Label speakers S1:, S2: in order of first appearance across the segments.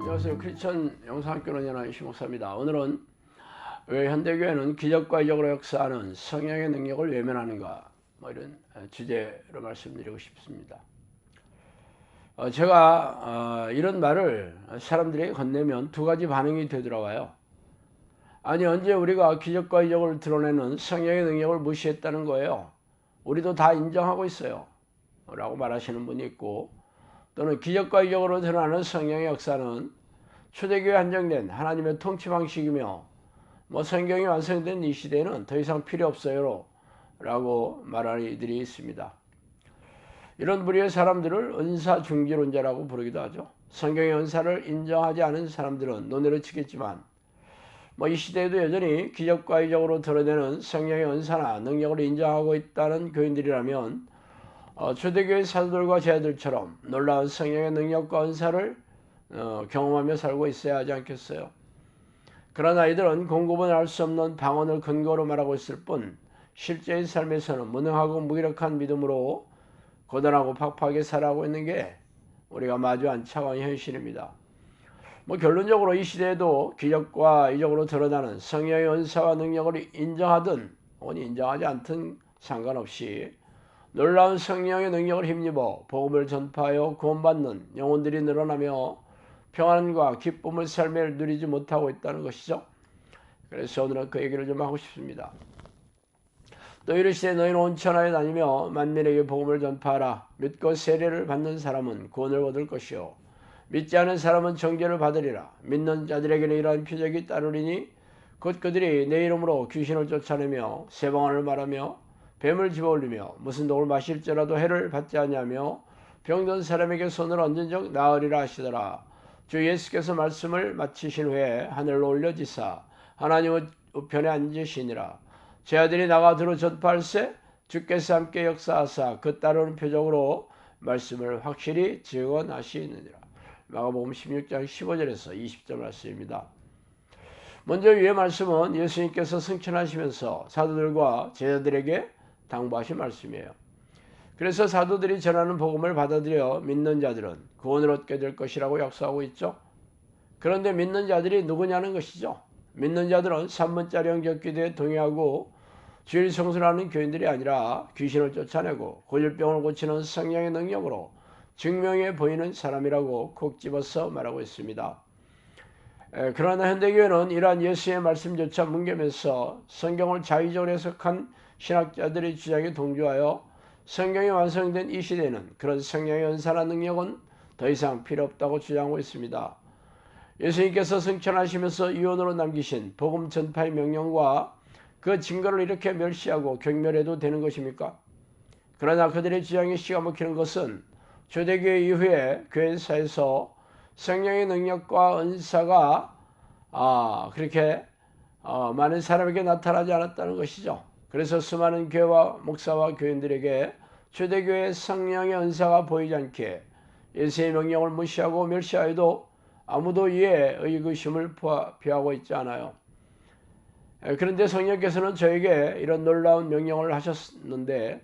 S1: 안녕하세요. 크리스천 영상학교론 연합 이시목사입니다. 오늘은 왜 현대교회는 기적과 이적으로 역사하는 성령의 능력을 외면하는가, 이런 주제로 말씀드리고 싶습니다. 제가 이런 말을 사람들에게 건네면 두 가지 반응이 되돌아와요. 아니, 언제 우리가 기적과 이적을 드러내는 성령의 능력을 무시했다는 거예요. 우리도 다 인정하고 있어요 라고 말하시는 분이 있고, 또는 기적과 이적으로 드러나는 성령의 역사는 초대교회에 한정된 하나님의 통치 방식이며 성경이 완성된 이 시대에는 더 이상 필요 없어요 라고 말하는 이들이 있습니다. 이런 부류의 사람들을 은사중지론자라고 부르기도 하죠. 성경의 은사를 인정하지 않은 사람들은 논외로 치겠지만 이 시대에도 여전히 기적과 이적으로 드러내는 성령의 은사나 능력을 인정하고 있다는 교인들이라면 초대교회 사도들과 제자들처럼 놀라운 성령의 능력과 은사를 경험하며 살고 있어야 하지 않겠어요? 그러나 이들은 공급은 알 수 없는 방언을 근거로 말하고 있을 뿐 실제의 삶에서는 무능하고 무기력한 믿음으로 고단하고 팍팍하게 살아가고 있는 게 우리가 마주한 차가운 현실입니다. 결론적으로 이 시대에도 기적과 이적으로 드러나는 성령의 은사와 능력을 인정하든 혹은 인정하지 않든 상관없이 놀라운 성령의 능력을 힘입어 복음을 전파하여 구원받는 영혼들이 늘어나며 평안과 기쁨을 삶에 누리지 못하고 있다는 것이죠. 그래서 오늘은 그 얘기를 좀 하고 싶습니다. 또 이르시되 너희는 온 천하에 다니며 만민에게 복음을 전파하라. 믿고 세례를 받는 사람은 구원을 얻을 것이요 믿지 않은 사람은 정죄를 받으리라. 믿는 자들에게는 이러한 표적이 따르리니 곧 그들이 내 이름으로 귀신을 쫓아내며 새 방언을 말하며 뱀을 집어올리며 무슨 독을 마실지라도 해를 받지 아니하며 병든 사람에게 손을 얹은 적 나으리라 하시더라. 주 예수께서 말씀을 마치신 후에 하늘로 올려지사 하나님의 우편에 앉으시니라. 제 아들이 나가 들어 전파할세 주께서 함께 역사하사 그 따르는 표적으로 말씀을 확실히 증언하시느니라. 마가복음 16장 15절에서 20절 말씀입니다. 먼저 위의 말씀은 예수님께서 승천하시면서 사도들과 제자들에게 당부하신 말씀이에요. 그래서 사도들이 전하는 복음을 받아들여 믿는 자들은 구원을 얻게 될 것이라고 약속하고 있죠. 그런데 믿는 자들이 누구냐는 것이죠. 믿는 자들은 산문자리 영접기도에 동의하고 주일 성수를 하는 교인들이 아니라 귀신을 쫓아내고 고질병을 고치는 성령의 능력으로 증명해 보이는 사람이라고 콕 집어서 말하고 있습니다. 그러나 현대교회는 이러한 예수의 말씀조차 뭉개면서 성경을 자의적으로 해석한 신학자들의 주장에 동조하여 성경이 완성된 이 시대에는 그런 성령의 은사나 능력은 더 이상 필요 없다고 주장하고 있습니다. 예수님께서 승천하시면서 유언으로 남기신 복음 전파의 명령과 그 증거를 이렇게 멸시하고 경멸해도 되는 것입니까? 그러나 그들의 주장이 씨가 먹히는 것은 초대교회 이후에 교회사에서 성령의 능력과 은사가 그렇게 많은 사람에게 나타나지 않았다는 것이죠. 그래서 수많은 교회와 목사와 교인들에게 초대교회의 성령의 은사가 보이지 않게 예수의 명령을 무시하고 멸시하여도 아무도 이에 의구심을 표하고 있지 않아요. 그런데 성령께서는 저에게 이런 놀라운 명령을 하셨는데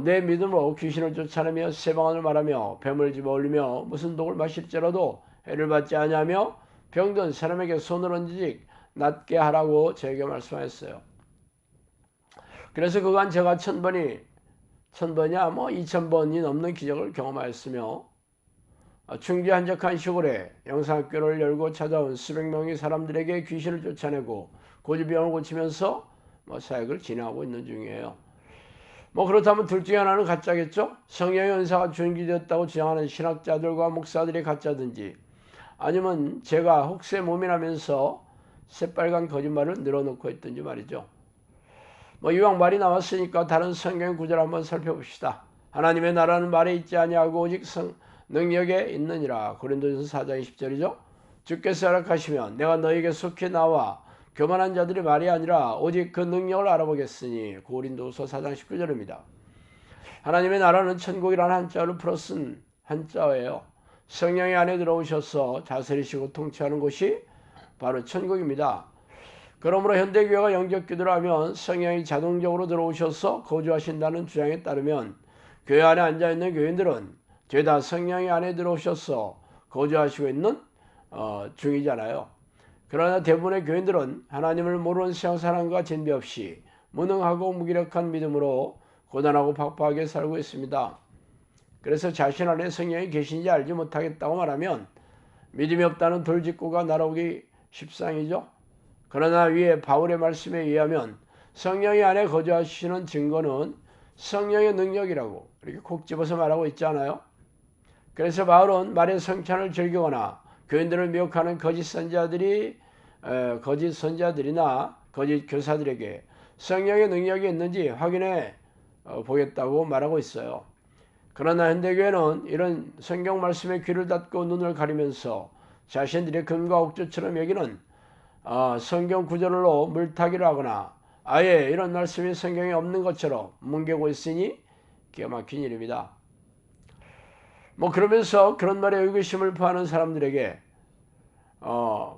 S1: 내 믿음으로 귀신을 쫓아내며 새 방언을 말하며 뱀을 집어올리며 무슨 독을 마실지라도 해를 받지 아니하며 병든 사람에게 손을 얹으직 낫게 하라고 저에게 말씀하셨어요. 그래서 그간 제가 1000번이야 2000번이 넘는 기적을 경험하였으며 충지 한적한 시골에 영상학교를 열고 찾아온 수백 명의 사람들에게 귀신을 쫓아내고 고지병을 고치면서 사역을 진행하고 있는 중이에요. 그렇다면 둘 중에 하나는 가짜겠죠? 성령의 은사가 준기되었다고 주장하는 신학자들과 목사들이 가짜든지 아니면 제가 혹세 모민하면서 새빨간 거짓말을 늘어놓고 있든지 말이죠. 이왕 말이 나왔으니까 다른 성경 구절을 한번 살펴봅시다. 하나님의 나라는 말에 있지 아니하고 오직 능력에 있느니라. 고린도전서 4장 20절이죠. 주께서 허락하시면 내가 너에게 속히 나와 교만한 자들이 말이 아니라 오직 그 능력을 알아보겠으니. 고린도서 4장 19절입니다. 하나님의 나라는 천국이라는 한자를 풀어쓴 한자예요. 성령이 안에 들어오셔서 다스리시고 통치하는 곳이 바로 천국입니다. 그러므로 현대교회가 영접기도를 하면 성령이 자동적으로 들어오셔서 거주하신다는 주장에 따르면 교회 안에 앉아있는 교인들은 죄다 성령이 안에 들어오셔서 거주하시고 있는 중이잖아요. 그러나 대부분의 교인들은 하나님을 모르는 세상사람과 진배 없이 무능하고 무기력한 믿음으로 고단하고 박박하게 살고 있습니다. 그래서 자신 안에 성령이 계신지 알지 못하겠다고 말하면 믿음이 없다는 돌직구가 날아오기 십상이죠. 그러나 위에 바울의 말씀에 의하면 성령이 안에 거주하시는 증거는 성령의 능력이라고 이렇게 콕 집어서 말하고 있지 않아요? 그래서 바울은 말의 성찬을 즐기거나 교인들을 미혹하는 거짓 선지자들이나 거짓 교사들에게 성령의 능력이 있는지 확인해 보겠다고 말하고 있어요. 그러나 현대교회는 이런 성경 말씀에 귀를 닫고 눈을 가리면서 자신들의 금과 옥조처럼 여기는 성경 구절로 물타기를 하거나 아예 이런 말씀이 성경에 없는 것처럼 뭉개고 있으니 기가 막힌 일입니다. 그러면서 그런 말에 의구심을 표하는 사람들에게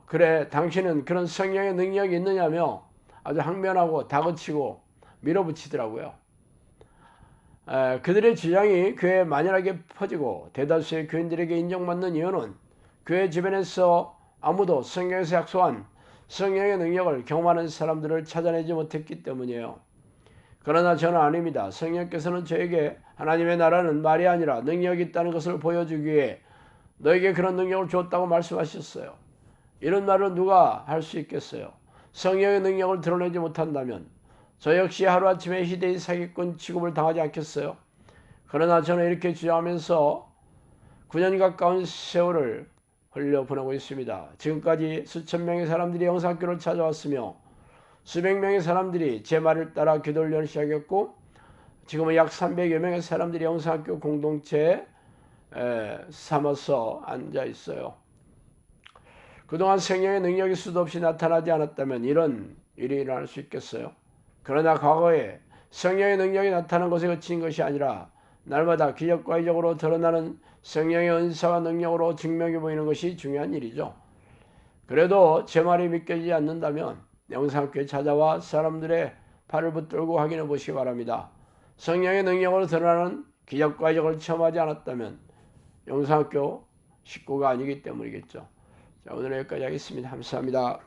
S1: 그래 당신은 그런 성령의 능력이 있느냐며 아주 항변하고 다그치고 밀어붙이더라고요. 그들의 주장이 교회에 만연하게 퍼지고 대다수의 교인들에게 인정받는 이유는 교회 주변에서 아무도 성경에서 약속한 성령의 능력을 경험하는 사람들을 찾아내지 못했기 때문이에요. 그러나 저는 아닙니다. 성령께서는 저에게 하나님의 나라는 말이 아니라 능력이 있다는 것을 보여주기 위해 너에게 그런 능력을 줬다고 말씀하셨어요. 이런 말을 누가 할 수 있겠어요? 성령의 능력을 드러내지 못한다면 저 역시 하루아침에 희대의 사기꾼 취급을 당하지 않겠어요? 그러나 저는 이렇게 주장하면서 9년 가까운 세월을 흘려보내고 있습니다. 지금까지 수천 명의 사람들이 영상학교를 찾아왔으며 수백 명의 사람들이 제 말을 따라 기도를 시작했고 지금은 약 300여 명의 사람들이 영상학교 공동체에 삼아서 앉아 있어요. 그동안 성령의 능력이 수도 없이 나타나지 않았다면 이런 일이 일어날 수 있겠어요? 그러나 과거에 성령의 능력이 나타난 것에 그친 것이 아니라 날마다 기적과 이적으로 드러나는 성령의 은사와 능력으로 증명해 보이는 것이 중요한 일이죠. 그래도 제 말이 믿겨지지 않는다면 영상학교에 찾아와 사람들의 팔을 붙들고 확인해 보시기 바랍니다. 성령의 능력으로 드러나는 기적과 이적을 체험하지 않았다면 영상학교 식구가 아니기 때문이겠죠. 자, 오늘 여기까지 하겠습니다. 감사합니다.